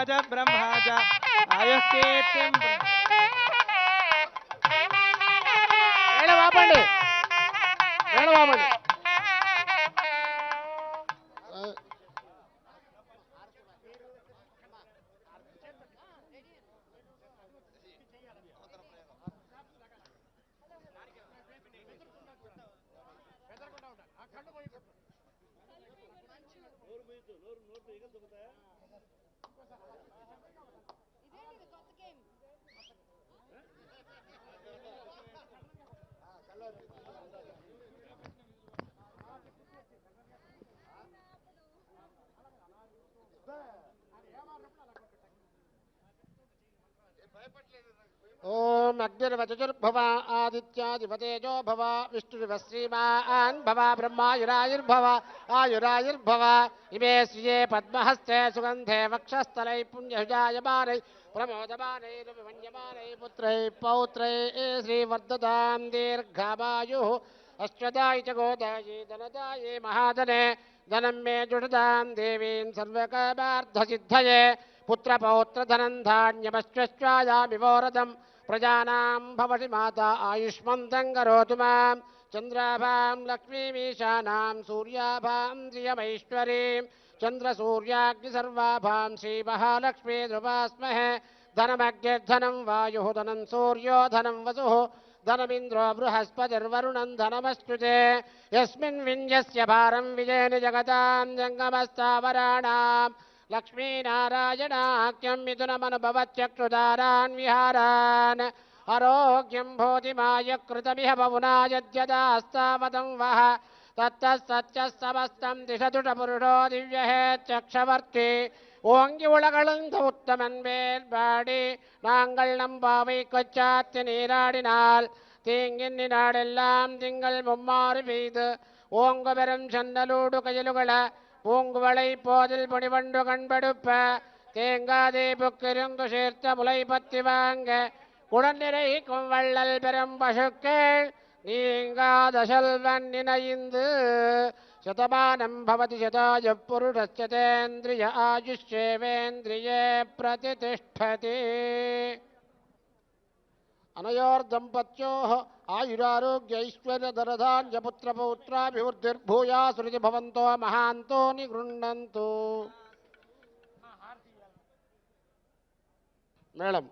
च ब्रह्मा च आयुः कीर्तिं वापंడి वापंడి ओम अग्निर्वचुर्भव आदित्यादिपतेजो भव विष्णुरिव श्रीमान् भव ब्रह्मायुरायुर्भव आयुरायुर्भव इमे श्रिये पद्महस्ते सुगन्धे वक्षस्थलै पुण्यहुजायमानै प्रमोदमानैरभिमन्यमानै पुत्रैः पौत्रैः श्रीवर्धतां दीर्घामायुः अश्वदाय च गोदायै धनदायै महाधने धनं मे जुषतां देवीं सर्वकामार्थसिद्धये पुत्रपौत्रधनं धान्यमश्वश्वायामिवोरथम् प्रजानां भवति माता आयुष्मन्तं करोतु मां चन्द्राभां लक्ष्मीमीशानां सूर्याभां श्रियमैश्वरीं चन्द्रसूर्याग्निसर्वाभां श्रीमहालक्ष्मी ध्रुवास्महे धनमग्निर्धनं वायुः धनं सूर्यो धनं वसुः धनमिन्द्रो बृहस्पतिर्वरुणं धनमस्तुते यस्मिन् विन्यस्य भारं विजयनि जगतां जङ्गमस्थावराणां लक्ष्मीनारायणाख्यं मिथुनमनुभवत्यक्षुदारान् विहारान् आरोग्यं भोतिमाय कृतमिह बहुना यद्यदास्तावतं वः तत्तः समस्तं दिशदुषपुरुषो दिव्यहेच्चक्षवर्ति ஓங்கி உலகளந்த உத்தமன் வேல்பாடி நாங்கள் நம்பாவை கொச்சாத்து நீராடினால் தீங்கின் நாடெல்லாம் திங்கள் மும்மாறு பெய்து ஓங்கு பெரும் சந்தலூடு கயலுகள பூங்குவளை போதில் புனிவண்டு கண்படுப்ப தேங்காதே புக்கிருங்கு சேர்த்த முளை பத்தி வாங்க குடநிறைக்கும் வள்ளல் பெரும் பசுக்கள் நீங்காத செல்வன் நினைந்து शतमानं भवति शताय पुरुषश्चतेन्द्रिय आयुष्येवेन्द्रिये प्रतिष्ठति अनयोर्दम्पत्योः आयुरारोग्यैश्वर्यधनधान्यपुत्रपौत्राभिवृद्धिर्भूयासुरिति भवन्तो महान्तो निगृह्णन्तु मेळम्